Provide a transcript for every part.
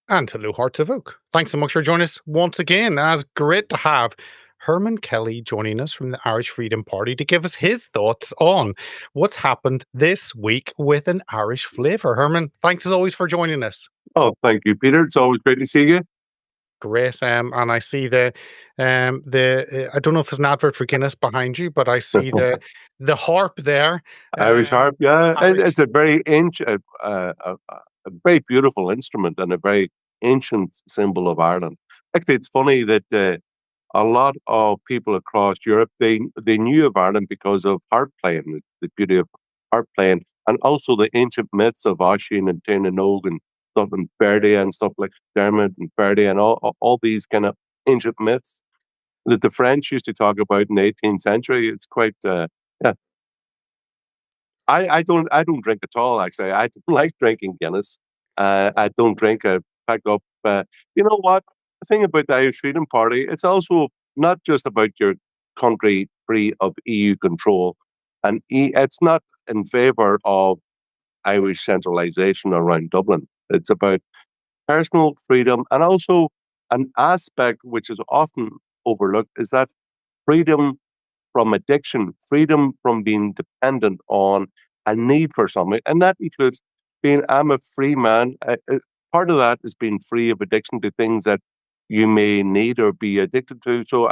And hello, Hearts of Oak. Thanks so much for joining us once again. It's great to have Herman Kelly joining us from the Irish Freedom Party to give us his thoughts on what's happened this week with an Irish flavour. Herman, thanks as always for joining us. Oh, thank you, Peter. It's always great to see you. Great, and I see the I don't know if it's an advert for Guinness behind you, but I see the harp there. Irish harp, yeah, it's Irish. a very ancient, a very beautiful instrument and a very ancient symbol of Ireland. Actually, it's funny that a lot of people across Europe they knew of Ireland because of harp playing, the beauty of harp playing, and also the ancient myths of Oisin and Tain and Og and stuff and Verdi and stuff like Dermot and Verdi and all these kind of ancient myths that the French used to talk about in the 18th century. It's quite yeah. I don't drink at all. Actually, I don't like drinking Guinness. I don't drink. I pack up. You know what? The thing about the Irish Freedom Party, it's also not just about your country free of EU control, and it's not in favour of Irish centralisation around Dublin. It's about personal freedom, and also an aspect which is often overlooked is that freedom from addiction, freedom from being dependent on a need for something. And that includes being, I'm a free man. Part of that is being free of addiction to things that you may need or be addicted to. So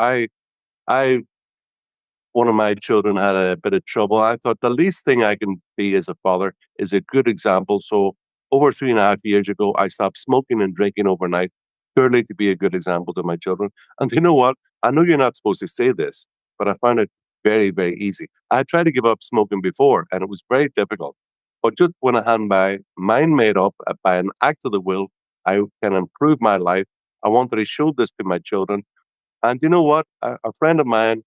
one of my children had a bit of trouble. I thought the least thing I can be as a father is a good example. So over 3.5 years ago, I stopped smoking and drinking overnight, purely to be a good example to my children. And you know what? I know you're not supposed to say this, but I found it very, very easy. I had tried to give up smoking before, and it was very difficult. But just when I had my mind made up by an act of the will, I can improve my life. I wanted to show this to my children. And you know what? A friend of mine,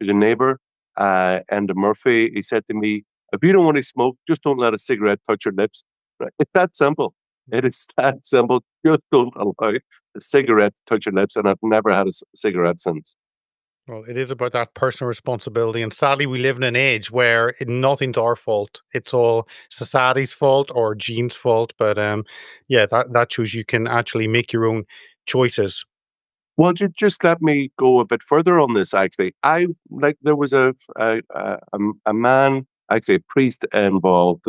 who's a neighbor, and Murphy, he said to me, if you don't want to smoke, just don't let a cigarette touch your lips. Right? It's that simple. It is that simple. Just don't allow a cigarette to touch your lips. And I've never had a cigarette since. Well, it is about that personal responsibility, and sadly, we live in an age where nothing's our fault. It's all society's fault or genes' fault. But yeah, that shows you can actually make your own choices. Well, just let me go a bit further on this. Actually, I like there was a man, actually a priest involved,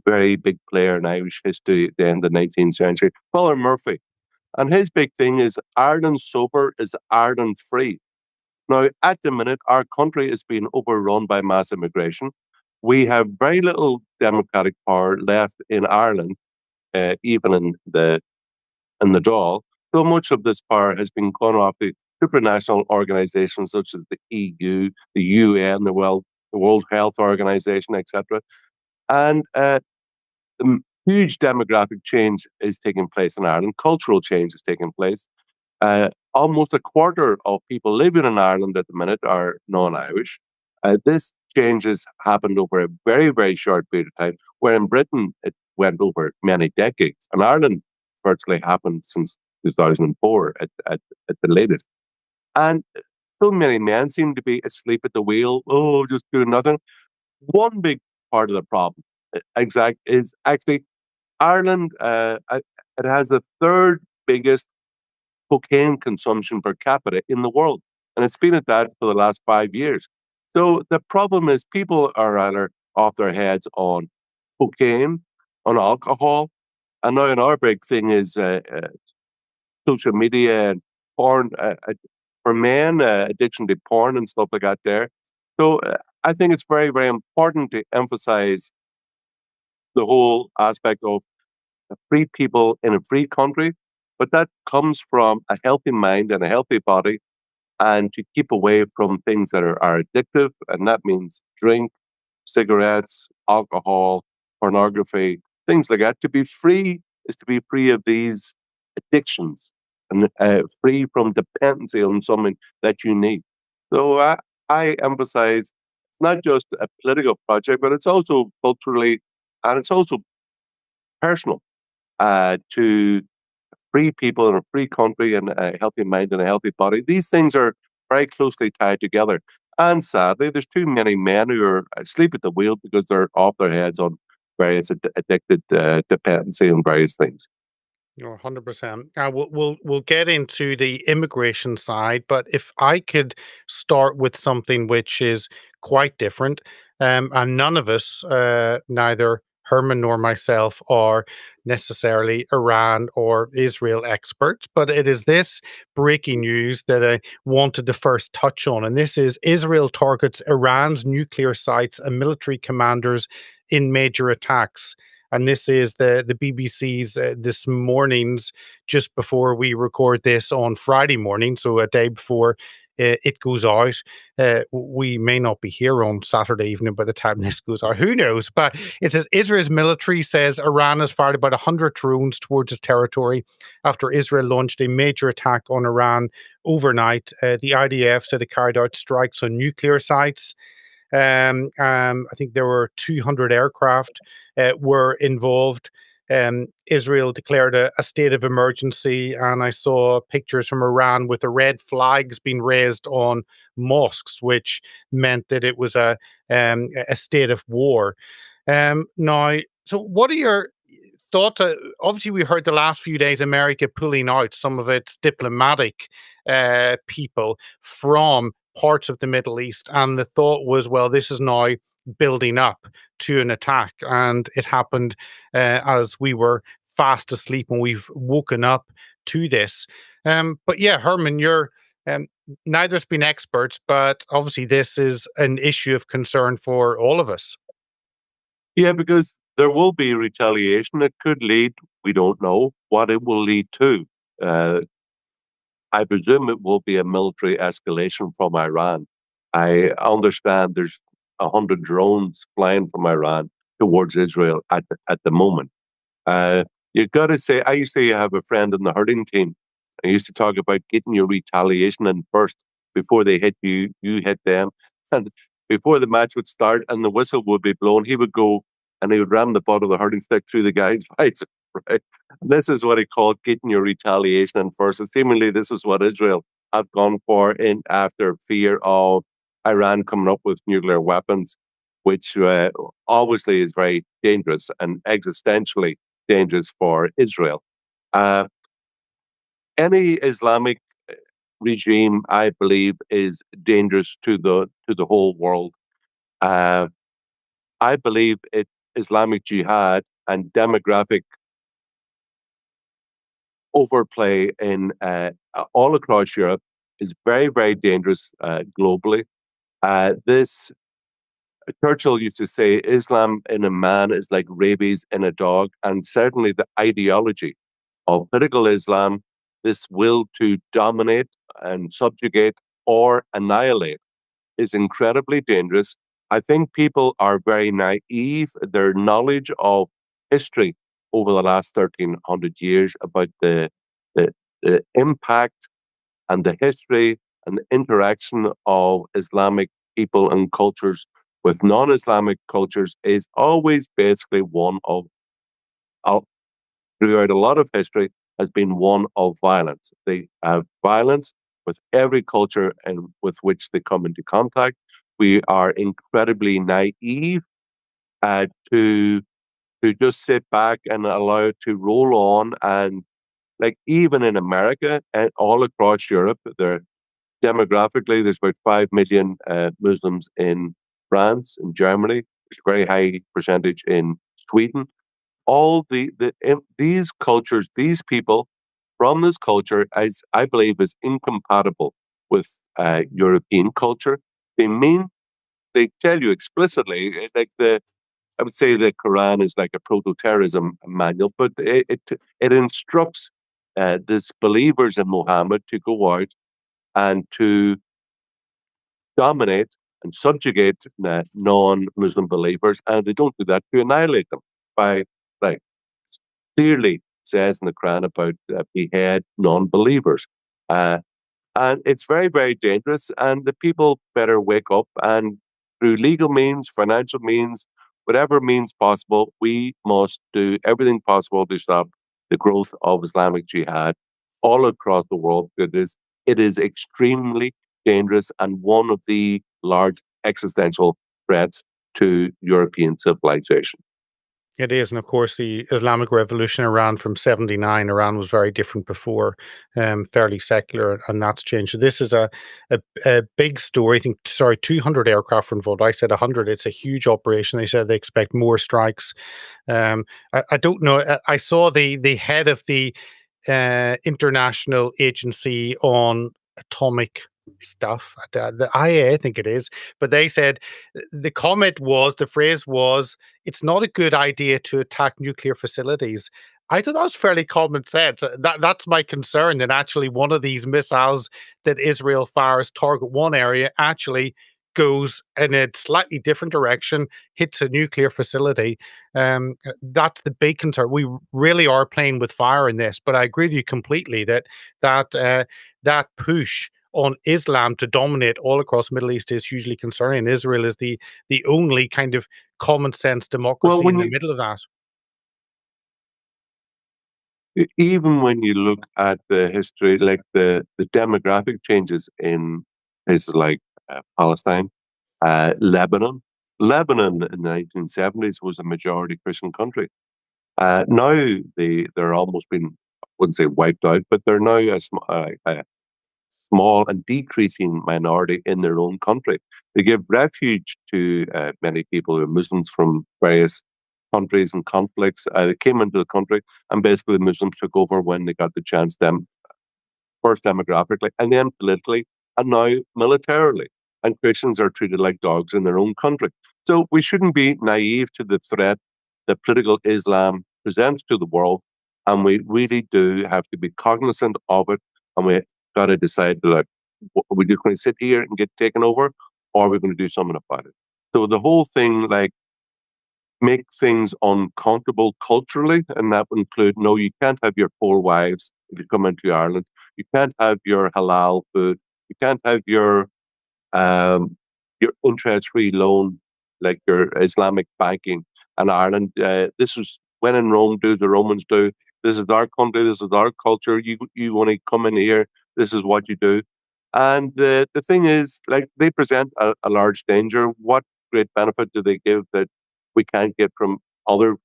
very big player in Irish history at the end of the 19th century, Father Murphy, and his big thing is Ireland sober is Ireland free. Now, at the minute, our country is being overrun by mass immigration. We have very little democratic power left in Ireland, even in the Dáil. So much of this power has been gone off to supranational organizations such as the EU, the UN, the World Health Organization, etc. And huge demographic change is taking place in Ireland. Cultural change is taking place. Almost a quarter of people living in Ireland at the minute are non-Irish. This change has happened over a very, very short period of time, where in Britain it went over many decades. And Ireland virtually happened since 2004 at the latest. And so many men seem to be asleep at the wheel, oh, just doing nothing. One big part of the problem is actually Ireland. It has the third biggest cocaine consumption per capita in the world. And it's been at that for the last 5 years. So the problem is people are either off their heads on cocaine, on alcohol, and now another big thing is social media and porn. For men, addiction to porn and stuff like that there. So I think it's very, very important to emphasize the whole aspect of free people in a free country, but that comes from a healthy mind and a healthy body, and to keep away from things that are addictive, and that means drink, cigarettes, alcohol, pornography, things like that. To be free is to be free of these addictions and free from dependency on something that you need. So I emphasize it's not just a political project, but it's also culturally and it's also personal to free people in a free country and a healthy mind and a healthy body. These things are very closely tied together. And sadly, there's too many men who are asleep at the wheel because they're off their heads on various addicted dependency on various things. You're 100%. We'll get into the immigration side, but if I could start with something which is quite different, and none of us, neither Herman nor myself, are necessarily Iran or Israel experts, but it is this breaking news that I wanted to first touch on, and this is Israel targets Iran's nuclear sites and military commanders in major attacks. And this is the BBC's this morning's, just before we record this on Friday morning, so a day before it goes out. We may not be here on Saturday evening by the time this goes out. Who knows? But it says Israel's military says Iran has fired about 100 drones towards its territory after Israel launched a major attack on Iran overnight. The IDF said it carried out strikes on nuclear sites. I think there were 200 aircraft were involved. Israel declared a state of emergency, and I saw pictures from Iran with the red flags being raised on mosques, which meant that it was a state of war. Now, so what are your thoughts? Obviously, we heard the last few days America pulling out some of its diplomatic people from parts of the Middle East, and the thought was, well, this is now building up to an attack, and it happened as we were fast asleep, and we've woken up to this. But yeah, Herman, you're um, neither's been experts, but obviously this is an issue of concern for all of us. Yeah, because there will be retaliation. It could lead, we don't know what it will lead to. Uh, I presume it will be a military escalation from Iran. I understand there's 100 drones flying from Iran towards Israel at the moment. Uh, you got to say, I used to have a friend in the hurling team. I used to talk about getting your retaliation in first before they hit you, you hit them. And before the match would start and the whistle would be blown, he would go and he would ram the butt of the hurling stick through the guy's visor. Right? And this is what he called getting your retaliation in first. And seemingly, this is what Israel have gone for in after fear of Iran coming up with nuclear weapons, which obviously is very dangerous and existentially dangerous for Israel. Uh, any Islamic regime, I believe, is dangerous to the whole world. Uh, I believe Islamic Jihad and demographic overplay in all across Europe is very, very dangerous globally. This Churchill used to say, Islam in a man is like rabies in a dog, and certainly the ideology of political Islam, this will to dominate and subjugate or annihilate, is incredibly dangerous. I think people are very naive. Their knowledge of history over the last 1300 years about the, the impact and the history and the interaction of Islamic people and cultures with non Islamic cultures is always basically one of throughout a lot of history has been one of violence. They have violence with every culture and with which they come into contact. We are incredibly naive uh, to to just sit back and allow it to roll on. And like even in America and all across Europe, there demographically there's about 5 million Muslims in France, in Germany. There's a very high percentage in Sweden. All these cultures, these people from this culture, as I believe, is incompatible with European culture. They mean they tell you explicitly, like I would say the Quran is like a proto-terrorism manual, but it instructs these believers in Muhammad to go out and to dominate and subjugate non-Muslim believers, and they don't do that to annihilate them by like clearly says in the Quran about behead non-believers. Uh, and it's very, very dangerous. And the people better wake up and through legal means, financial means, whatever means possible, we must do everything possible to stop the growth of Islamic Jihad all across the world. It is extremely dangerous and one of the large existential threats to European civilization. It is, and of course, the Islamic Revolution Iran from '79. Iran was very different before, fairly secular, and that's changed. So this is a big story. I think, sorry, 200 aircraft were involved. I said 100. It's a huge operation. They said they expect more strikes. I don't know. I saw the head of the International Agency on Atomic stuff, the IA, I think it is, but they said the comment was, the phrase was, it's not a good idea to attack nuclear facilities. I thought that was fairly common sense. That's my concern, that actually one of these missiles that Israel fires target one area actually goes in a slightly different direction, hits a nuclear facility. That's the big concern. We really are playing with fire in this, but I agree with you completely that that push on Islam to dominate all across the Middle East is hugely concerning. Israel is the only kind of common sense Well, democracy in when the you middle of that. even when you look at the history, like the demographic changes in places like Palestine, Lebanon in the 1970s was a majority Christian country. Now they're almost been, I wouldn't say wiped out, but they're now a small and decreasing minority in their own country. They give refuge to many people who are Muslims from various countries and conflicts. They came into the country, and basically Muslims took over when they got the chance. Them first demographically, and then politically, and now militarily. And Christians are treated like dogs in their own country. So we shouldn't be naive to the threat that political Islam presents to the world. And we really do have to be cognizant of it. And we got to decide, like, are we just going to sit here and get taken over, or are we going to do something about it? So the whole thing, like, make things uncomfortable culturally, and that would include, no, you can't have your four wives if you come into Ireland. You can't have your halal food. You can't have your interest-free loan, like your Islamic banking in Ireland. This is when in Rome, do the Romans do. This is our country. This is our culture. You want to come in here. This is what you do. And the thing is, like, they present a large danger. What great benefit do they give that we can't get from other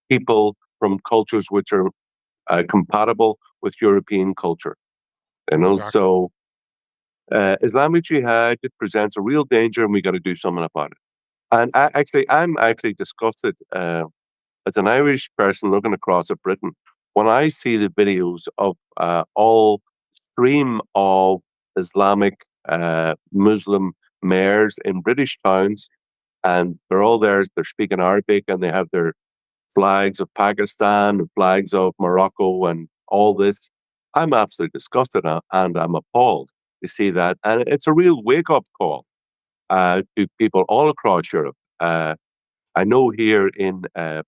people from cultures which are compatible with European culture? You know, Exactly. so Islamic Jihad, it presents a real danger, and we got to do something about it. And I'm actually disgusted as an Irish person looking across at Britain when I see the videos of all stream of Islamic Muslim mayors in British towns, and they're all there. They're speaking Arabic, and they have their flags of Pakistan, flags of Morocco, and all this. I'm absolutely disgusted and I'm appalled to see that. And it's a real wake up call to people all across Europe. I know here in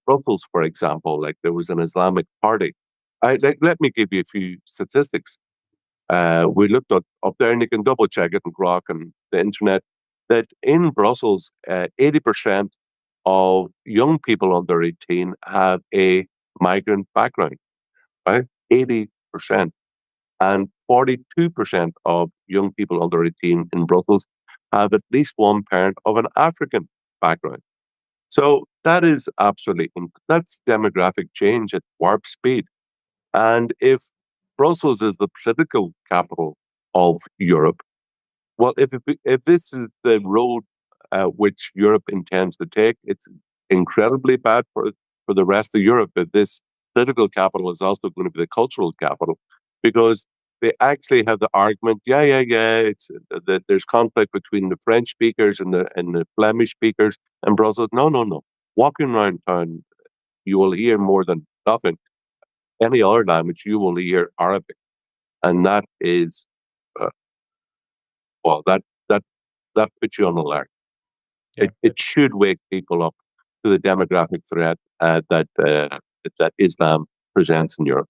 Brussels, for example, like there was an Islamic party. Let me give you a few statistics. We looked up there, and you can double check it in Grok and the internet, that in Brussels, 80% of young people under 18 have a migrant background, right? 80%. And 42% of young people under 18 in Brussels have at least one parent of an African background. So that is that's demographic change at warp speed. And if Brussels is the political capital of Europe, well, if this is the road which Europe intends to take, it's incredibly bad for the rest of Europe. If this political capital is also going to be the cultural capital, because they actually have the argument, yeah, it's that there's conflict between the French speakers and the Flemish speakers in Brussels. No. Walking around town, you will hear more than nothing any other language. You will hear Arabic, and that is uh, well, that that puts you on alert. Yeah. It should wake people up to the demographic threat that Islam presents in Europe.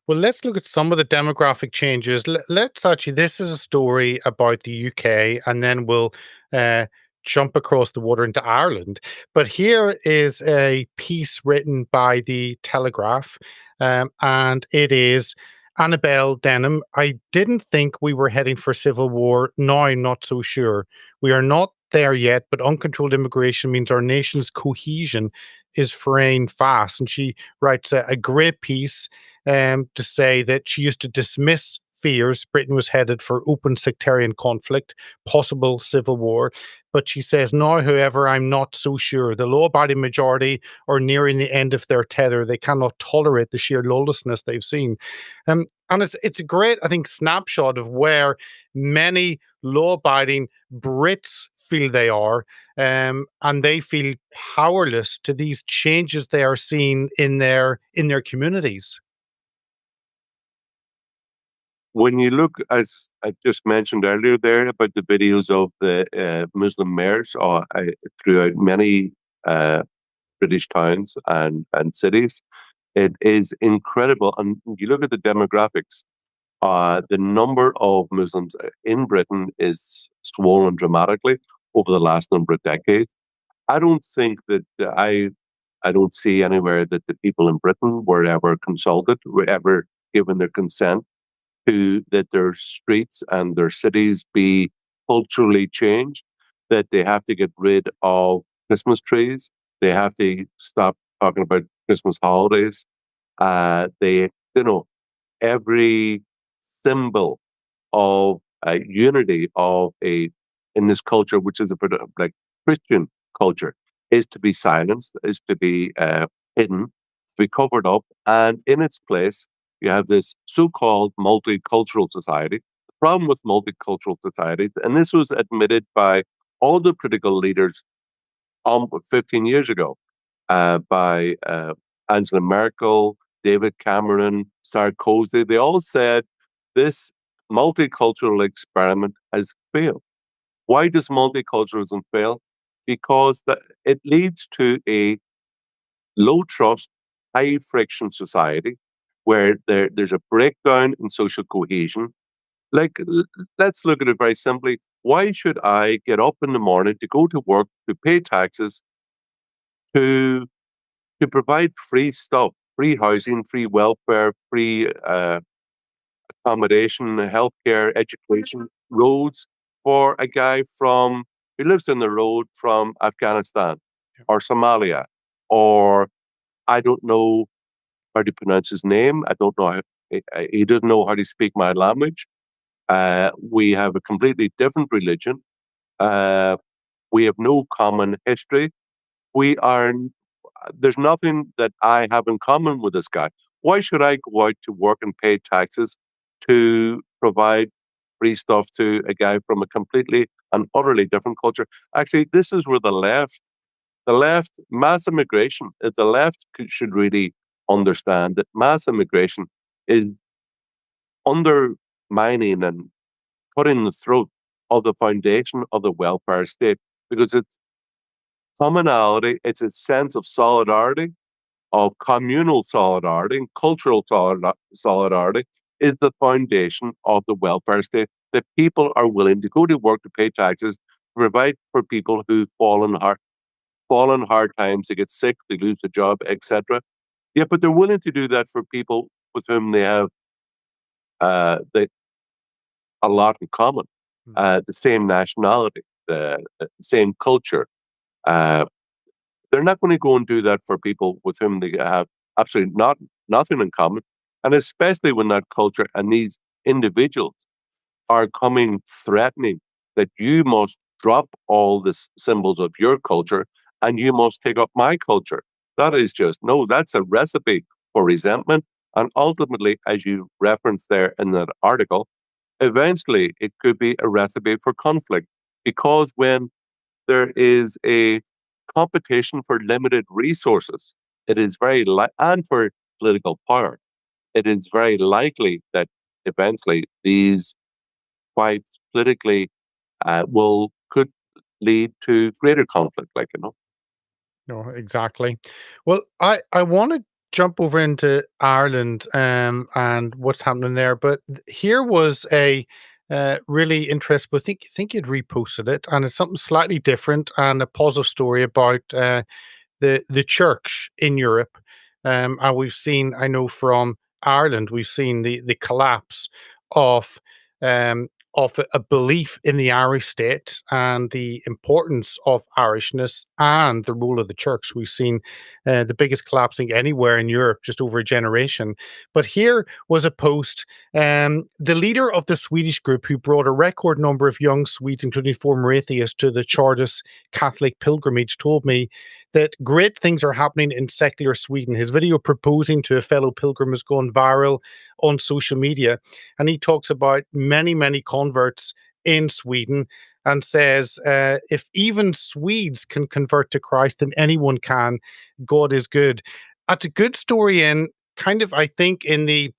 Well, let's look at some of the demographic changes. Let's actually, this is a story about the UK, and then we'll uh, jump across the water into Ireland. But here is a piece written by the Telegraph, and it is Annabelle Denham. I didn't think we were heading for civil war. Now I'm not so sure. We are not there yet, but uncontrolled immigration means our nation's cohesion is fraying fast. And she writes a great piece to say that she used to dismiss fears Britain was headed for open sectarian conflict, possible civil war. But she says, now, however, I'm not so sure. The law abiding majority are nearing the end of their tether. They cannot tolerate the sheer lawlessness they've seen. And it's a great, I think, snapshot of where many law-abiding Brits feel they are, and they feel powerless to these changes they are seeing in their communities. When you look, as I just mentioned earlier there, about the videos of the Muslim mayors throughout many uh, British towns and cities, it is incredible. And you look at the demographics, the number of Muslims in Britain is swollen dramatically over the last number of decades. I don't think that I don't see anywhere that the people in Britain were ever consulted, were ever given their consent to that their streets and their cities be culturally changed, that they have to get rid of Christmas trees, they have to stop talking about Christmas holidays. They, you know, every symbol of unity of a in this culture, which is a bit of, like, Christian culture, is to be silenced, is to be hidden, to be covered up, and in its place, you have this so-called multicultural society. The problem with multicultural societies, and this was admitted by all the political leaders 15 years ago, by Angela Merkel, David Cameron, Sarkozy. They all said this multicultural experiment has failed. Why does multiculturalism fail? Because it leads to a low trust, high friction society where there's a breakdown in social cohesion. Like, let's look at it very simply. Why should I get up in the morning to go to work, to pay taxes, to provide free stuff, free housing, free welfare, free accommodation, healthcare, education, roads for a guy from who lives in the road from Afghanistan or Somalia, or I don't know how to pronounce his name. I don't know how, he doesn't know how to speak my language. We have a completely different religion. Uh, we have no common history. We are There's nothing that I have in common with this guy. Why should I go out to work and pay taxes to provide free stuff to a guy from a completely and utterly different culture? Actually, this is where mass immigration, the left should really understand that mass immigration is undermining and cutting the throat of the foundation of the welfare state, because it's commonality, it's a sense of solidarity, of communal solidarity and cultural solidarity is the foundation of the welfare state, that people are willing to go to work to pay taxes, to provide for people who fall in hard times, they get sick, they lose a job, etc. Yeah, but they're willing to do that for people with whom they have a lot in common, Mm. the same nationality, the same culture. Uh, they're not going to go and do that for people with whom they have absolutely nothing in common, and especially when that culture and these individuals are coming threatening that you must drop all the symbols of your culture and you must take up my culture. That is just no. That's a recipe for resentment, and ultimately, as you referenced there in that article, eventually it could be a recipe for conflict, because when there is a competition for limited resources, it is and for political power, it is very likely that eventually these fights politically could lead to greater conflict. No, exactly. Well, I want to jump over into Ireland and what's happening there, but here was a really interesting. I think you'd reposted it, and it's something slightly different and a positive story about the church in Europe. And we've seen, I know from Ireland, we've seen the collapse of of a belief in the Irish state and the importance of Irishness and the role of the church. We've seen the biggest collapsing anywhere in Europe just over a generation. But here was a post. The leader of the Swedish group, who brought a record number of young Swedes, including former atheists, to the Chartist Catholic pilgrimage, told me that great things are happening in secular Sweden. His video proposing to a fellow pilgrim has gone viral on social media. And he talks about many, many converts in Sweden and says, if even Swedes can convert to Christ, then anyone can. God is good. That's a good story in kind of, I think, in the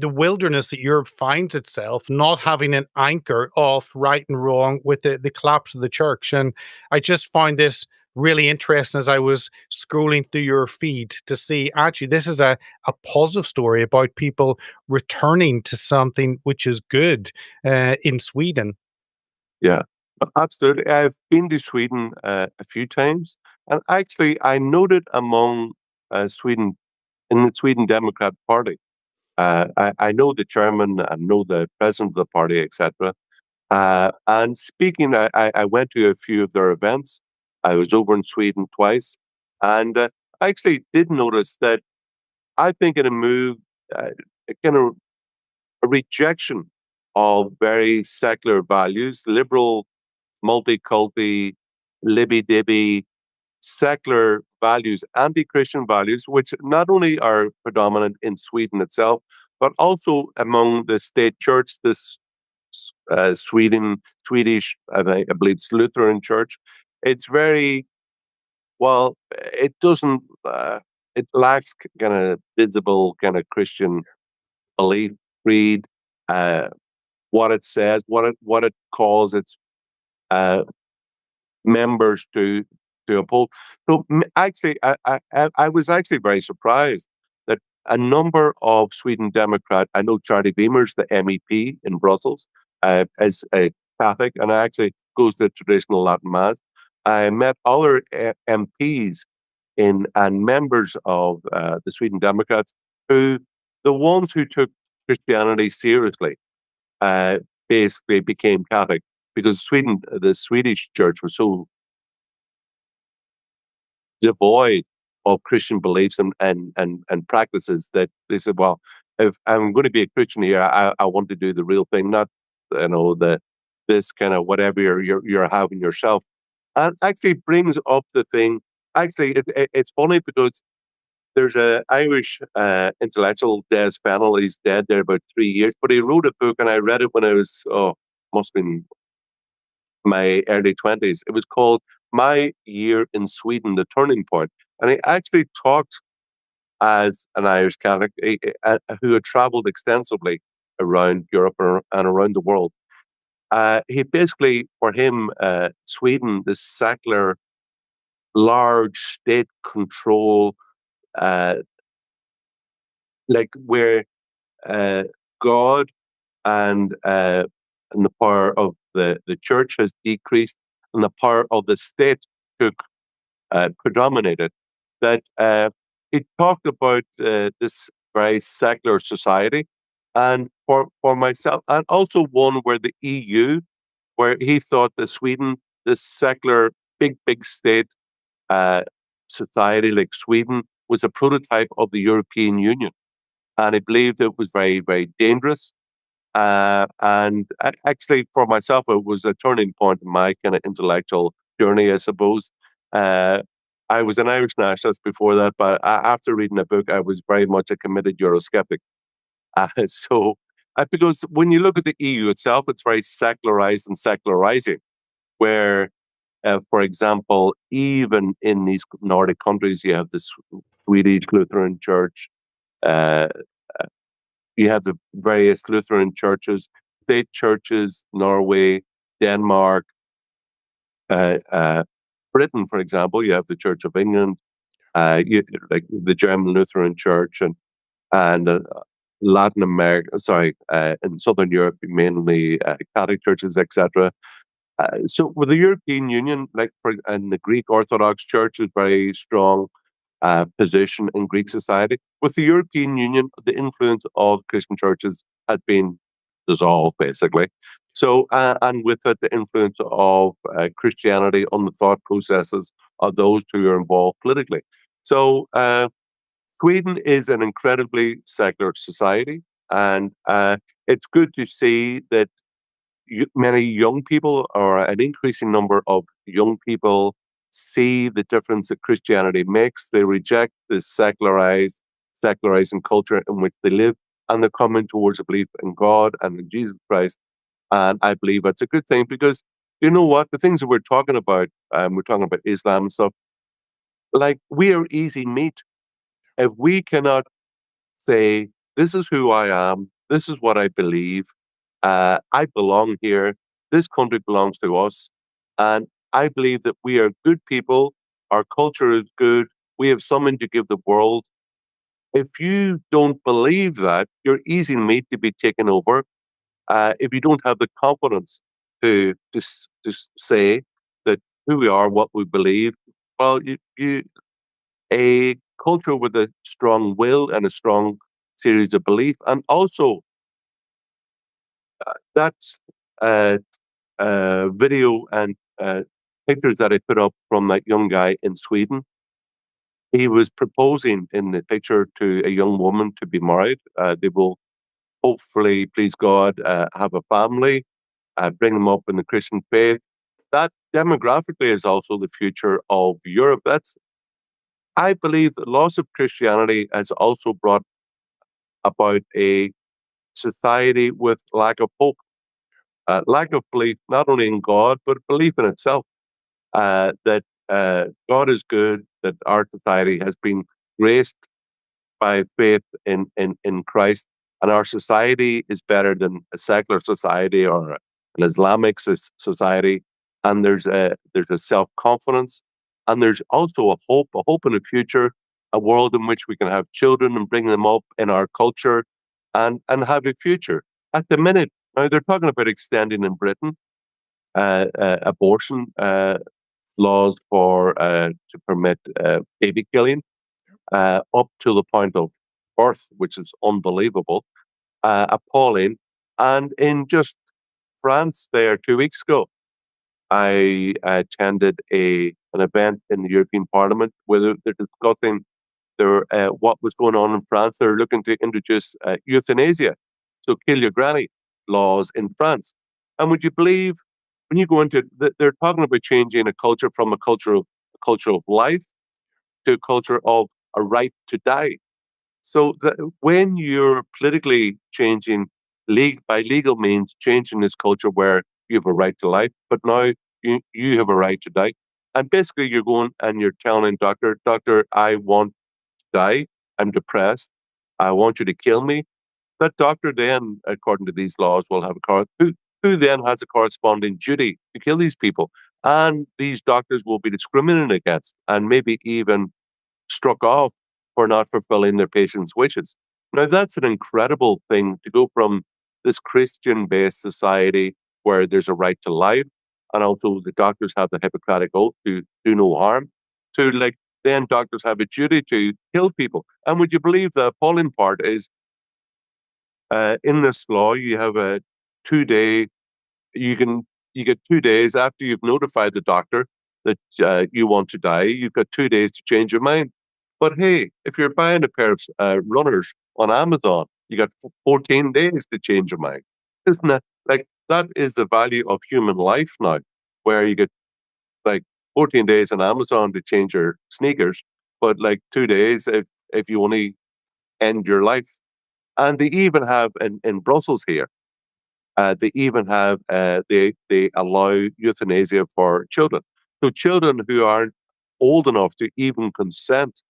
wilderness that Europe finds itself, not having an anchor of right and wrong with the collapse of the church. And I just find this really interesting as I was scrolling through your feed to see actually this is a positive story about people returning to something which is good in Sweden. Yeah, absolutely. I've been to Sweden a few times, and actually, I noted among Sweden in the Sweden Democrat Party. I know the chairman, I know the president of the party, etc. And speaking, I went to a few of their events. I was over in Sweden twice, and I actually did notice that I think in a move, a kind of a rejection of very secular values, liberal, multi-culti, libby-dibby, secular values, anti-Christian values, which not only are predominant in Sweden itself, but also among the state church, this Swedish, I believe it's Lutheran church. It's very, well, it doesn't, it lacks kind of visible kind of Christian belief, creed, uh, what it says, what it calls its uh, members to uphold. So actually, I was actually very surprised that a number of Sweden Democrat. I know Charlie Beamer's the MEP in Brussels, is a Catholic, and actually goes to traditional Latin mass. I met other MPs in and members of the Sweden Democrats who the ones who took Christianity seriously uh, basically became Catholic because the Swedish church was so devoid of Christian beliefs and practices that they said, well, if I'm going to be a Christian here, I want to do the real thing, not the this kind of whatever you're having yourself. And actually brings up the thing. Actually, it's funny because there's a Irish intellectual, Des Fennell. He's dead there about 3 years, but he wrote a book, and I read it when I was must have been my early 20s. It was called My Year in Sweden, The Turning Point. And he actually talked as an Irish Catholic who had traveled extensively around Europe and around the world. He basically, for him, Sweden, this secular, large state control, uh, like where uh, God and the power of the church has decreased and the power of the state took predominated. That he talked about this very secular society, and for myself, and also one where the EU, where he thought that Sweden, this secular big state uh, society like Sweden, was a prototype of the European Union, and he believed it was very dangerous. Actually, for myself, it was a turning point in my kind of intellectual journey, I suppose. Uh, I was an Irish nationalist before that, but after reading the book, I was very much a committed Eurosceptic. Because when you look at the EU itself, it's very secularized and secularizing, where, for example, even in these Nordic countries, you have the Swedish Lutheran Church, uh, you have the various Lutheran churches, state churches, Norway, Denmark, Britain, for example. You have the Church of England, like the German Lutheran Church, and Latin America. Sorry, in Southern Europe, mainly Catholic churches, etc. So with the European Union, and the Greek Orthodox Church is very strong position in Greek society. With the European Union, the influence of Christian churches has been dissolve, basically. So, and with it, the influence of Christianity on the thought processes of those who are involved politically. So, Sweden is an incredibly secular society, and it's good to see that many young people, or an increasing number of young people, see the difference that Christianity makes. They reject the secularizing culture in which they live, and they're coming towards a belief in God and in Jesus Christ. And I believe that's a good thing, because you know what? The things that we're talking about Islam and stuff, like, we are easy meat. If we cannot say, this is who I am, this is what I believe, I belong here, this country belongs to us, and I believe that we are good people, our culture is good, we have something to give the world. If you don't believe that, you're easy meat to be taken over. If you don't have the confidence to say that who we are, what we believe, well, a culture with a strong will and a strong series of belief, and also that's video and pictures that I put up from that young guy in Sweden. He was proposing in the picture to a young woman to be married. They will hopefully, please God, have a family, bring them up in the Christian faith. That demographically is also the future of Europe. I believe the loss of Christianity has also brought about a society with lack of hope, lack of belief, not only in God, but belief in itself, that God is good, that our society has been graced by faith in Christ, and our society is better than a secular society or an Islamic society. And there's a self confidence, and there's also a hope in the future, a world in which we can have children and bring them up in our culture, and have a future. At the minute, now they're talking about extending in Britain abortion laws to permit baby killing up to the point of birth, which is unbelievable, appalling. And in just France, there 2 weeks ago, I attended an event in the European Parliament where they're discussing what was going on in France. They're looking to introduce euthanasia, so kill your granny laws in France. And would you believe, when you go into they're talking about changing a culture from a culture of life to a culture of a right to die. So that when you're politically changing, by legal means, changing this culture where you have a right to life, but now you have a right to die. And basically you're going and you're telling a doctor, I want to die, I'm depressed, I want you to kill me. That doctor then, according to these laws, will have who then has a corresponding duty to kill these people. And these doctors will be discriminated against and maybe even struck off for not fulfilling their patients' wishes. Now, that's an incredible thing, to go from this Christian based society where there's a right to life, and also the doctors have the Hippocratic oath to do no harm, to, like, then doctors have a duty to kill people. And would you believe the appalling part is, in this law, you have a 2 day, you can you get 2 days after you've notified the doctor that you want to die. You've got 2 days to change your mind. But hey, if you're buying a pair of runners on Amazon, you got 14 days to change your mind. Isn't that, like, that is the value of human life now, where you get like 14 days on Amazon to change your sneakers, but like 2 days if you only end your life. And they even have in Brussels here, they allow euthanasia for children. So children who aren't old enough to even consent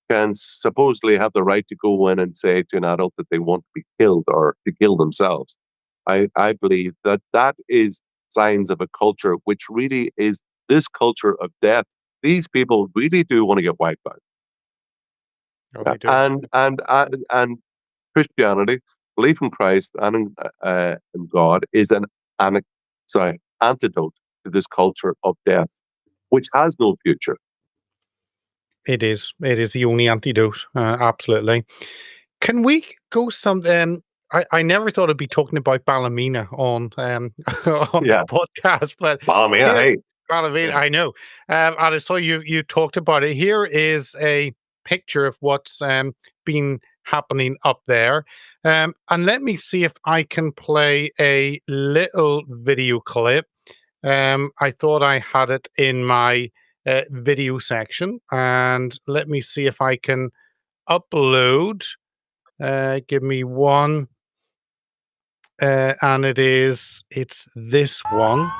can supposedly have the right to go in and say to an adult that they want to be killed or to kill themselves. I believe that is signs of a culture which really is this culture of death. These people really do want to get wiped out. Oh, they do. And Christianity, belief in Christ and in God, is an antidote to this culture of death, which has no future. It is. It is the only antidote. Absolutely. Can we go some? I never thought I'd be talking about Ballymena on on the Yeah, podcast, but Ballymena, here hey. Ballymena, Yeah. I know. And I saw you talked about it. Here is a picture of what's been happening up there. And let me see if I can play a little video clip. I thought I had it in my video section, and let me see if I can upload. Give me one, and it's this one.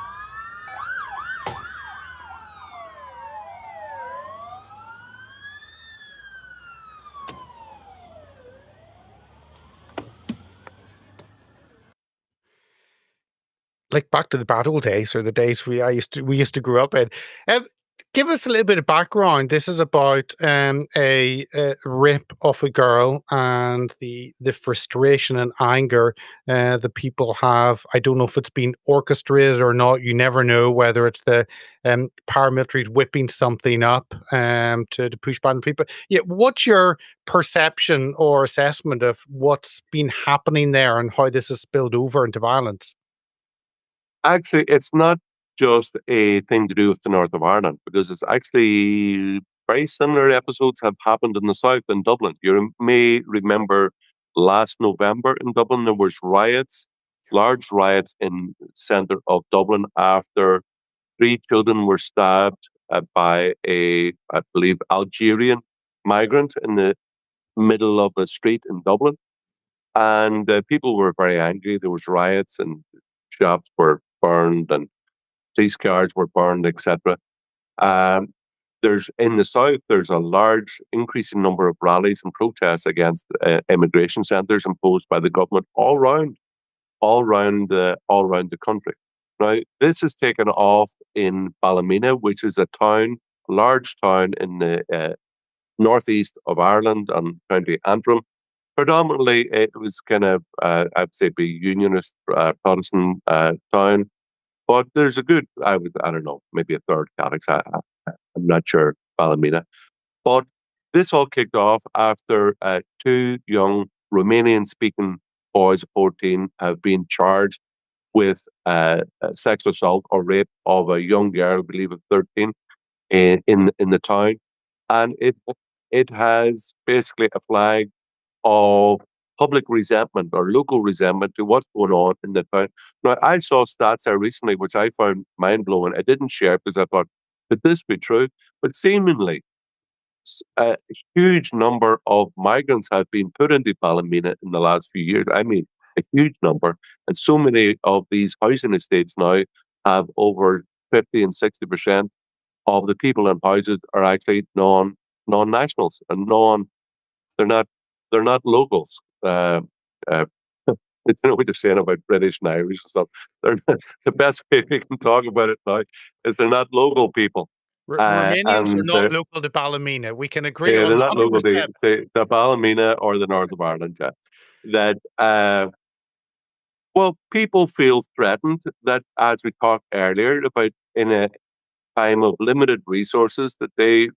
Like back to the bad old days, or the days we used to grow up in. Um, Give us a little bit of background. This is about a rape of a girl and the frustration and anger the people have. I don't know if it's been orchestrated or not. You never know whether it's the paramilitaries whipping something up to push back on people. Yeah, what's your perception or assessment of what's been happening there and how this has spilled over into violence? Actually, it's not just a thing to do with the north of Ireland, because it's actually very similar episodes have happened in the south in Dublin. You may remember last November in Dublin, there was riots, large riots in the centre of Dublin after three children were stabbed by a, I believe, Algerian migrant in the middle of a street in Dublin. And people were very angry. There was riots and shops were burned and police cars were burned, etc. Um, there's in the south. There's a large increasing number of rallies and protests against immigration centres imposed by the government all around the country. Now, this is taken off in Ballymena, which is a town, a large town in the northeast of Ireland and County Antrim. Predominantly, it was kind of, I'd say, be unionist Protestant town. But there's a good, I don't know, maybe a third Catholics. I'm not sure, Ballymena. But this all kicked off after two young Romanian speaking boys of 14 have been charged with sexual assault or rape of a young girl, I believe of 13, in the town. And it has basically a flag of public resentment or local resentment to what's going on in the town. Now, I saw stats there recently, which I found mind blowing. I didn't share because I thought, could this be true? But seemingly, a huge number of migrants have been put into Ballymena in the last few years. I mean, a huge number. And so many of these housing estates now have over 50 and 60% of the people in houses are actually non nationals and they're not they're not locals. Uh, it's you know what they're saying about British and Irish and stuff. They're not, the best way we can talk about it now is they're not local people, Romanians are and not local to Ballymena. We can agree they're on not local 100%. to Ballymena or the north of Ireland. Yeah. That well, people feel threatened. That as we talked earlier about in a time of limited resources, that they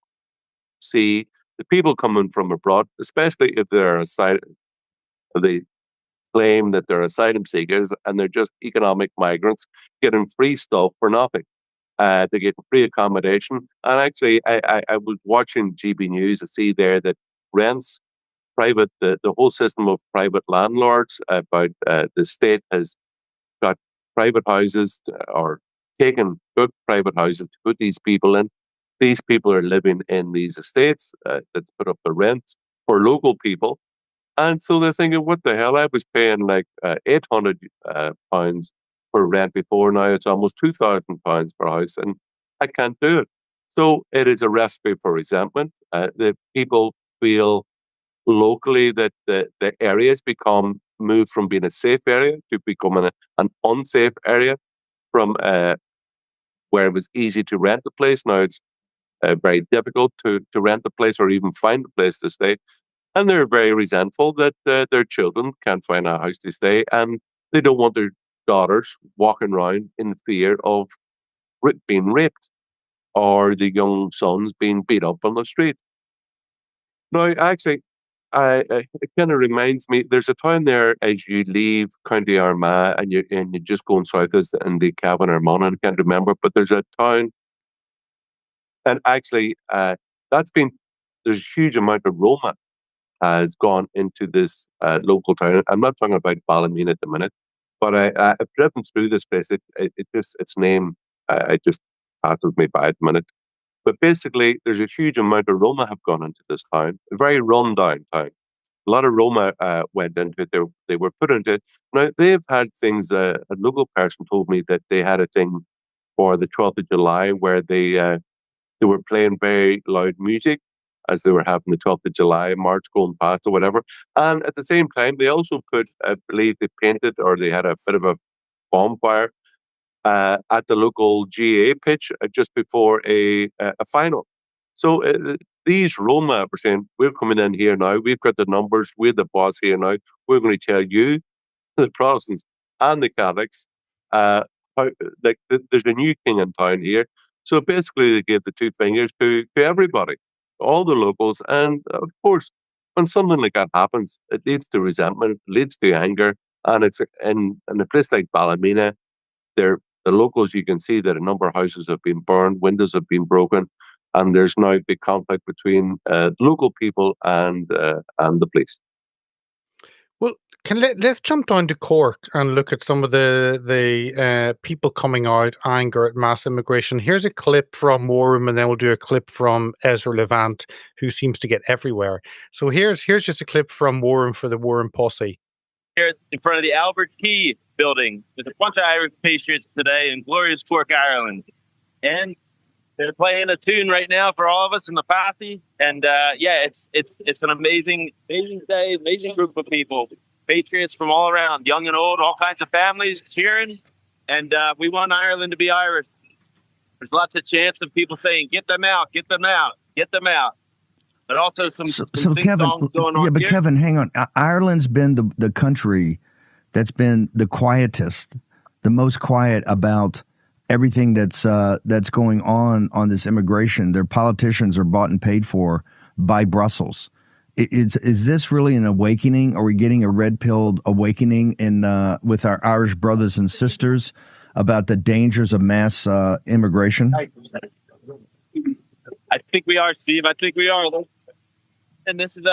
see the people coming from abroad, especially if they're they claim that they're asylum seekers and they're just economic migrants getting free stuff for nothing. They get free accommodation. And actually, I was watching GB News to see there that rents, the whole system of private landlords, about the state has got private houses or taken good private houses to put these people in. These people are living in these estates that's put up the rent for local people, and so they're thinking, what the hell? I was paying like £800 for rent before. Now it's almost £2,000 per house, and I can't do it. So it is a recipe for resentment. The people feel locally that the areas become moved from being a safe area to becoming an unsafe area. From where it was easy to rent a place, now it's very difficult to rent a place or even find a place to stay. And they're very resentful that their children can't find a house to stay, and they don't want their daughters walking around in fear of being raped or the young sons being beat up on the street. Now, actually, it kind of reminds me. There's a town there as you leave County Armagh, and you're just going south as in the Cavan Hermann. I can't remember, but there's a town, and actually, that's been there's a huge amount of Roma has gone into this local town. I'm not talking about Ballymena at the minute, but I've driven through this place. It just its name it just passes me by at the minute. But basically, there's a huge amount of Roma have gone into this town, a very run-down town. A lot of Roma went into it. They were put into it. Now, they've had things, a local person told me that they had a thing for the 12th of July where they were playing very loud music as they were having the 12th of July march going past or whatever. And at the same time, they also put, I believe they painted or they had a bit of a bonfire at the local GA pitch just before a final. So these Roma were saying, we're coming in here now. We've got the numbers. We're the boss here now. We're going to tell you, the Protestants and the Catholics, how, there's a new king in town here. So basically, they gave the two fingers to everybody, all the locals. And of course, when something like that happens, it leads to resentment, it leads to anger. And it's in a place like Ballymena, the locals, you can see that a number of houses have been burned, windows have been broken, and there's now a big conflict between local people and the police. Well, let's jump down to Cork and look at some of the people coming out anger at mass immigration. Here's a clip from Warham, and then we'll do a clip from Ezra Levant, who seems to get everywhere. So here's just a clip from Warham for the Warham posse. Here in front of the Albert Key building, there's a bunch of Irish patriots today in glorious Cork, Ireland, and they're playing a tune right now for all of us in the party. And it's an amazing day, amazing group of people, patriots from all around, young and old, all kinds of families cheering. And we want Ireland to be Irish. There's lots of chants of people saying, "Get them out, get them out, get them out." But also some Kevin, going on. Yeah, but here. Kevin, hang on. Ireland's been the country that's been the quietest, the most quiet about everything that's going on this immigration. Their politicians are bought and paid for by Brussels. Is this really an awakening? Are we getting a red-pilled awakening with our Irish brothers and sisters about the dangers of mass immigration? I think we are, Steve. I think we are. And this is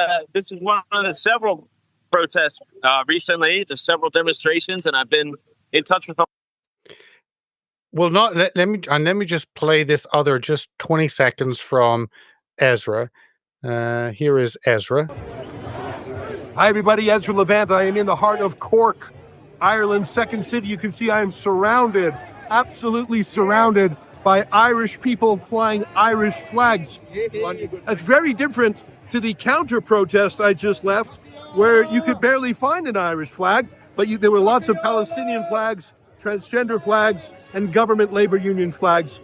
one of the several protests recently. There's several demonstrations, and I've been in touch with them. Well, let me just play this other just 20 seconds from Ezra. Here is Ezra. Hi, everybody. Ezra Levant. I am in the heart of Cork, Ireland's second city. You can see I am surrounded, absolutely surrounded by Irish people flying Irish flags. It's very different to the counter-protest I just left, where you could barely find an Irish flag, but there were lots of Palestinian flags, transgender flags, and government labor union flags.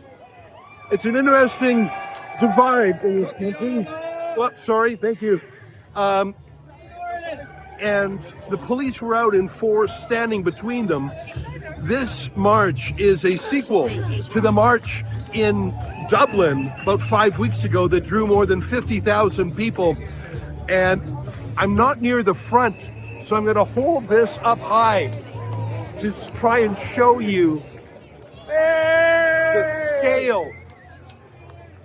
It's an interesting divide in this country. Well, sorry, thank you. And the police were out in force, standing between them. This march is a sequel to the march in Dublin about 5 weeks ago that drew more than 50,000 people. And I'm not near the front, so I'm going to hold this up high to try and show you the scale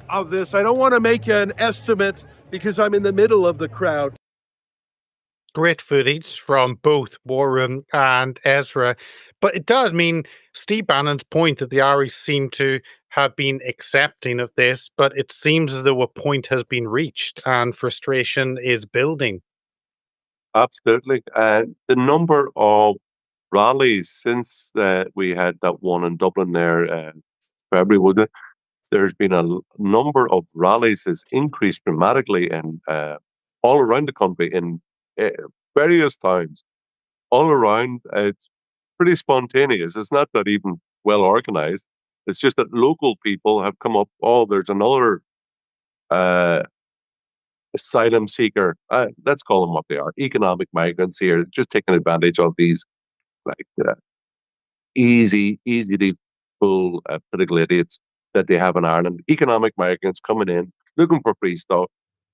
of this. I don't want to make an estimate because I'm in the middle of the crowd. Great footage from both Warham and Ezra. But it does mean Steve Bannon's point that the Irish seem to have been accepting of this, but it seems as though a point has been reached and frustration is building. Absolutely. The number of rallies since we had that one in Dublin there, February, was it? There's been a number of rallies has increased dramatically and all around the country in various towns. All around, it's pretty spontaneous. It's not that even well organized. It's just that local people have come up. Oh, there's another asylum seeker. Let's call them what they are. Economic migrants here, just taking advantage of these easy to fool political idiots that they have in Ireland. Economic migrants coming in, looking for free stuff,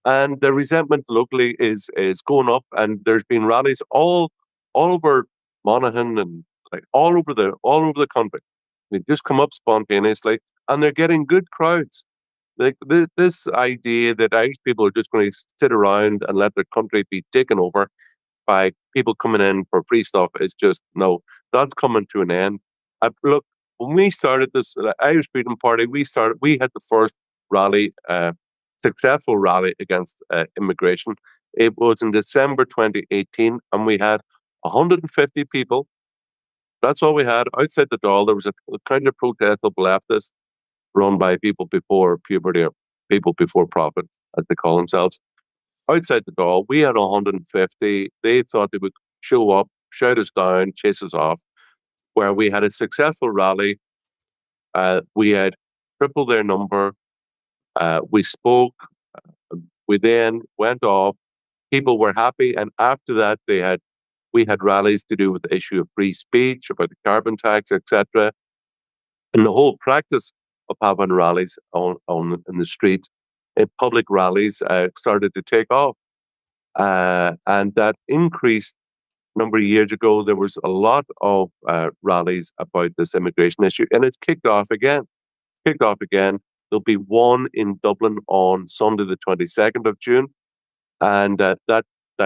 and the resentment locally is going up. And there's been rallies all over Monaghan and like all over the country. They just come up spontaneously, and they're getting good crowds. Like this idea that Irish people are just going to sit around and let their country be taken over by people coming in for free stuff is just no. That's coming to an end. Look, when we started this Irish Freedom Party, we had the first rally, successful rally against immigration. It was in December 2018, and we had 150 people. That's all we had outside the door. There was a counter protest of leftists run by people before puberty, or people before profit, as they call themselves. Outside the door, we had 150. They thought they would show up, shout us down, chase us off. Where we had a successful rally, we had tripled their number. We spoke. We then went off. People were happy, and after that, we had rallies to do with the issue of free speech, about the carbon tax, etc. And the whole practice of having rallies in the street, in public rallies, started to take off, and that increased. A number of years ago, there was a lot of rallies about this immigration issue, and it's kicked off again. There'll be one in Dublin on Sunday, the 22nd of June, and that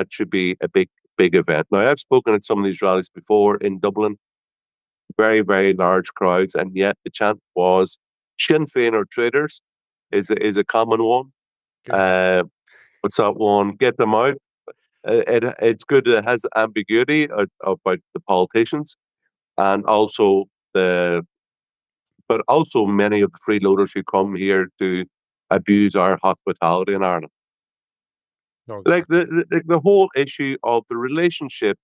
should be a big event. Now, I've spoken at some of these rallies before in Dublin, very, very large crowds, and yet the chant was Sinn Féin are traitors is a common one. What's that one? Get them out. It's good. It has ambiguity about the politicians, and also but also many of the freeloaders who come here to abuse our hospitality in Ireland. No, Like the whole issue of the relationship.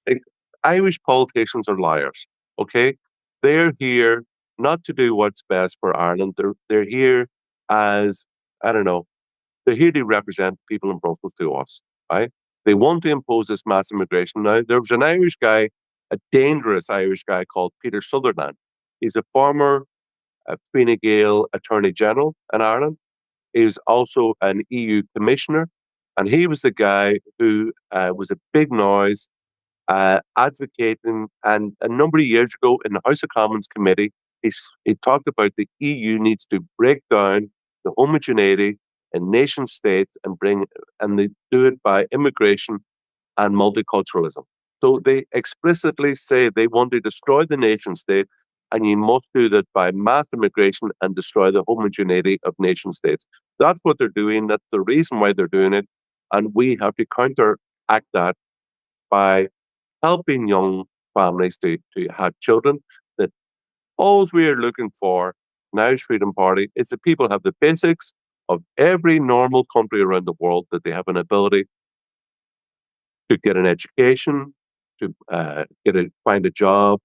Like, Irish politicians are liars. Okay, they're here not to do what's best for Ireland. They're here as, I don't know. They're here to represent people in Brussels to us. Right? They want to impose this mass immigration. Now, there was an Irish guy, a dangerous Irish guy called Peter Sutherland. He's a former Fine Gael Attorney General in Ireland. He was also an EU Commissioner, and he was the guy who was a big noise advocating. And a number of years ago in the House of Commons committee, he talked about the EU needs to break down the homogeneity in nation states and they do it by immigration and multiculturalism. So they explicitly say they want to destroy the nation state, and you must do that by mass immigration and destroy the homogeneity of nation states. That's what they're doing. That's the reason why they're doing it. And we have to counteract that by helping young families to have children. That all we are looking for in the Irish Freedom Party is that people have the basics of every normal country around the world, that they have an ability to get an education, to find a job,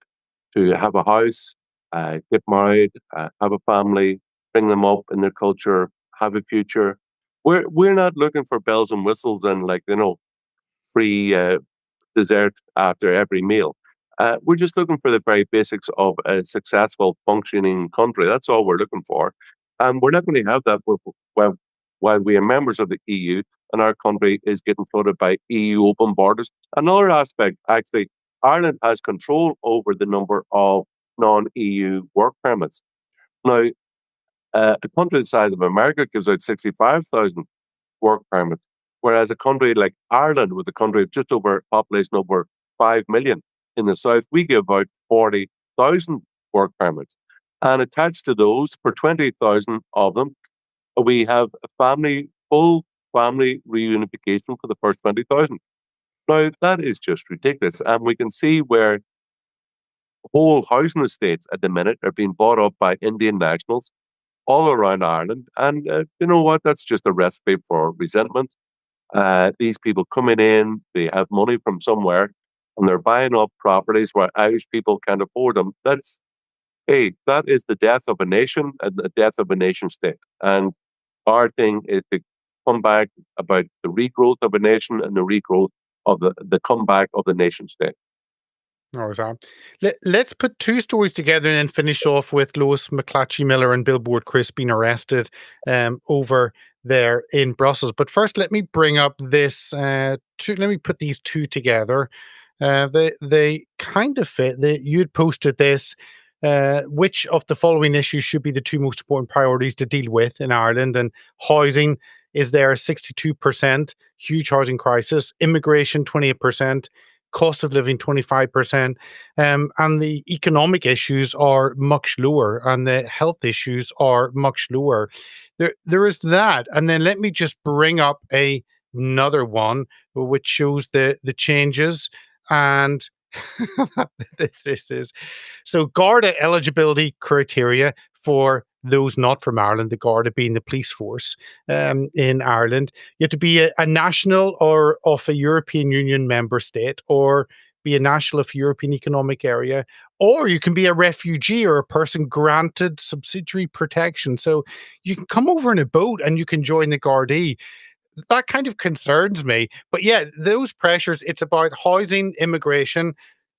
to have a house, get married, have a family, bring them up in their culture, have a future. We're not looking for bells and whistles and free dessert after every meal. We're just looking for the very basics of a successful, functioning country. That's all we're looking for. And we're not going to have that while we are members of the EU and our country is getting flooded by EU open borders. Another aspect, actually, Ireland has control over the number of non-EU work permits. Now, a country the size of America gives out 65,000 work permits, whereas a country like Ireland, with a country of just over population over 5 million in the south, we give out 40,000 work permits. And attached to those, for 20,000 of them, we have full family reunification for the first 20,000. Now, that is just ridiculous. And we can see where whole housing estates at the minute are being bought up by Indian nationals all around Ireland. And you know what? That's just a recipe for resentment. These people coming in, they have money from somewhere, and they're buying up properties where Irish people can't afford them. That is the death of a nation and the death of a nation state. And our thing is to come back about the regrowth of a nation and the regrowth of the comeback of the nation state. Let's put two stories together and then finish off with Lois McClatchy Miller and Billboard Chris being arrested over there in Brussels. But first, let me bring up this. Let me put these two together. They kind of fit. You'd posted this. Which of the following issues should be the two most important priorities to deal with in Ireland? And housing is there 62%, huge housing crisis, immigration 28%, cost of living 25%, and the economic issues are much lower, and the health issues are much lower. There is that, and then let me just bring up another one which shows the changes and. this is so Garda eligibility criteria for those not from Ireland, the Garda being the police force in Ireland. You have to be a national or of a European Union member state, or be a national of European Economic Area, or you can be a refugee or a person granted subsidiary protection. So you can come over in a boat and you can join the Gardaí. That kind of concerns me. But yeah, those pressures, it's about housing, immigration,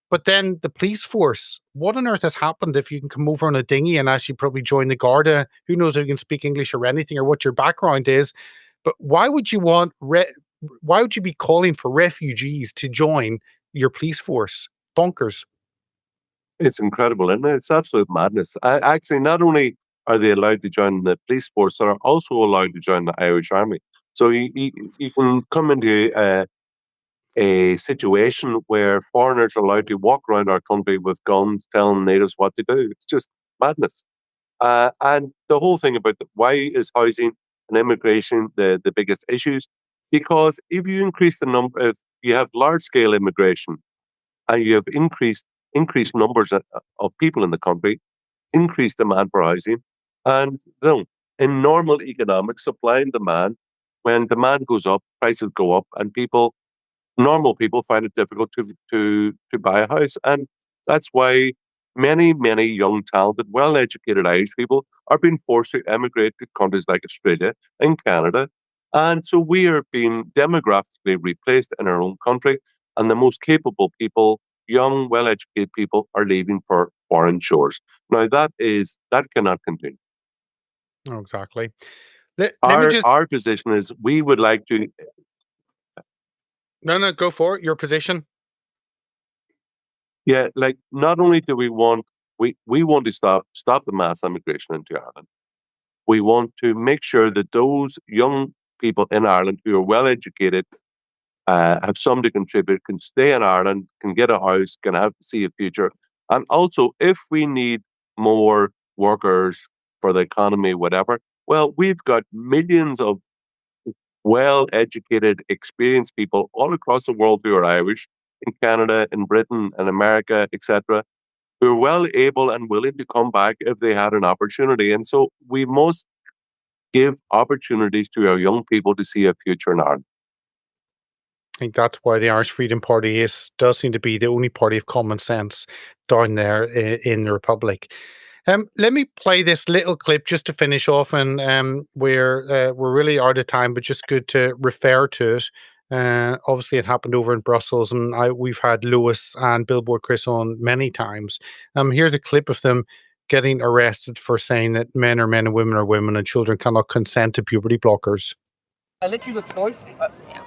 but then the police force. What on earth has happened if you can come over on a dinghy and actually probably join the Garda? Who knows if you can speak English or anything or what your background is? But why would you why would you be calling for refugees to join your police force? Bonkers. It's incredible, isn't it? It's absolute madness. Actually, not only are they allowed to join the police force, they're also allowed to join the Irish Army. So you can come into a situation where foreigners are allowed to walk around our country with guns, telling natives what to do. It's just madness. And the whole thing about why is housing and immigration the biggest issues? Because if you increase the number, if you have large scale immigration and you have increased numbers of people in the country, increased demand for housing, and in normal economics, supply and demand, when demand goes up, prices go up, and normal people find it difficult to buy a house. And that's why many young, talented, well-educated Irish people are being forced to emigrate to countries like Australia and Canada. And so we are being demographically replaced in our own country, and the most capable people, young, well-educated people, are leaving for foreign shores. Now that cannot continue. Oh, exactly. Let me just Our position is we would like to. No, go for it. Your position. Yeah, like not only do we want to stop the mass immigration into Ireland, we want to make sure that those young people in Ireland who are well educated, have some to contribute, can stay in Ireland, can get a house, can see a future, and also if we need more workers for the economy, whatever. Well, we've got millions of well-educated, experienced people all across the world who are Irish, in Canada, in Britain, in America, etc., who are well able and willing to come back if they had an opportunity. And so we must give opportunities to our young people to see a future in Ireland. I think that's why the Irish Freedom Party does seem to be the only party of common sense down there in the Republic. Let me play this little clip just to finish off, and we're really out of time, but just good to refer to it. Obviously, it happened over in Brussels, and we've had Lewis and Billboard Chris on many times. Here's a clip of them getting arrested for saying that men are men and women are women, and children cannot consent to puberty blockers. I let you the choice.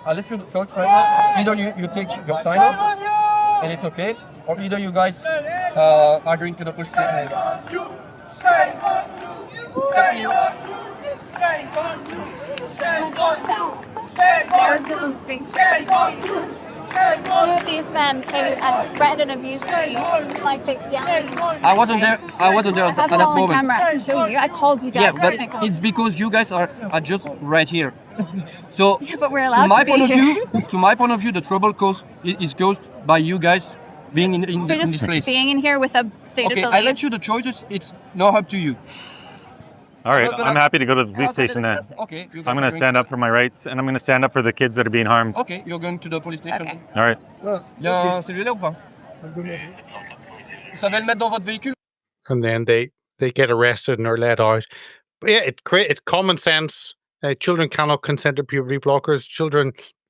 I let you the choice right now. Either you take your sign off, and it's okay, or either you guys are going to the police station. It's up to you. Two of these men came and threatened and abused me, like yelling. I wasn't there. I wasn't there at that moment. Camera. I can show you. I called you guys. Yeah, but it's because you guys are just right here. So, yeah, but we're allowed to be here. To my point of view, the trouble is caused by you guys being in this place. Being in here with a stated belief. I let you the choices. It's now up to you. All right, I'm happy to go to the police station then. Okay. I'm going to stand up for my rights, and I'm going to stand up for the kids that are being harmed. Okay, you're going to the police station. Okay. All right. Il y a un celui-là ou pas? Vous savez le mettre dans votre véhicule? And then they get arrested and are let out. But yeah, it's common sense. Children cannot consent to puberty blockers.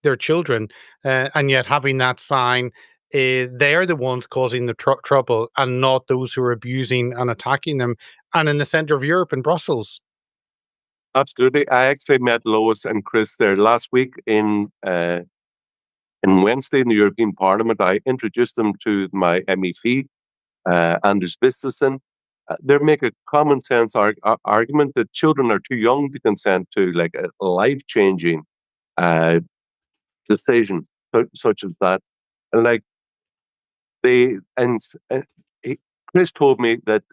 They're children, and yet having that sign, they're the ones causing the trouble, and not those who are abusing and attacking them. And in the center of Europe, in Brussels, Absolutely. I actually met Lois and Chris there last week in Wednesday in the European Parliament. I introduced them to my MEP, Anders Vistesen. They make a common sense argument that children are too young to consent to like a life-changing decision such as that. And like Chris told me that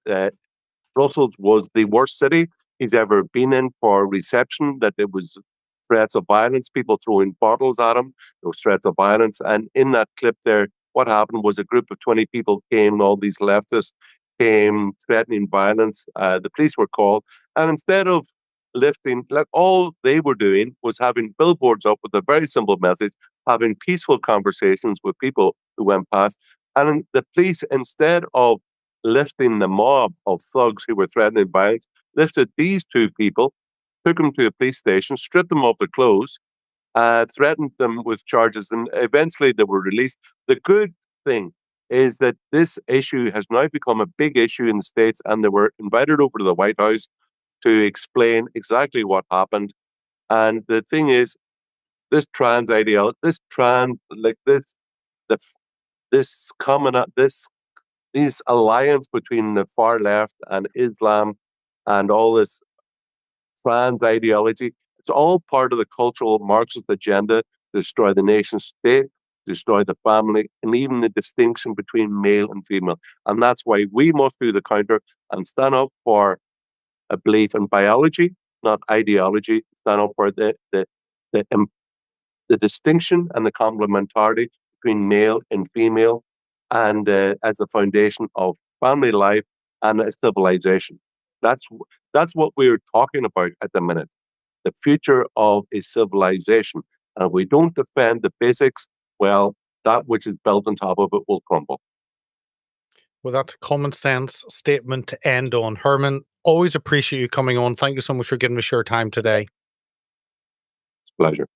Brussels was the worst city he's ever been in for reception, that there was threats of violence, people throwing bottles at him, there was threats of violence. And in that clip there, what happened was a group of 20 people came, all these leftists came threatening violence. The police were called. And instead of lifting, like all they were doing was having billboards up with a very simple message, having peaceful conversations with people who went past. And the police, instead of lifting the mob of thugs who were threatening violence, lifted these two people, took them to a police station, stripped them of their clothes, threatened them with charges, and eventually they were released. The good thing is that this issue has now become a big issue in the States, and they were invited over to the White House to explain exactly what happened. And the thing is, this trans ideology, this alliance between the far left and Islam and all this trans ideology, it's all part of the cultural Marxist agenda to destroy the nation state, destroy the family, and even the distinction between male and female. And that's why we must do the counter and stand up for a belief in biology, not ideology. Stand up for the distinction and the complementarity between male and female, and as a foundation of family life and a civilization. That's what we're talking about at the minute. The future of a civilization. And if we don't defend the basics, well, that which is built on top of it will crumble. Well, that's a common sense statement to end on. Herman, always appreciate you coming on. Thank you so much for giving us your time today. It's a pleasure.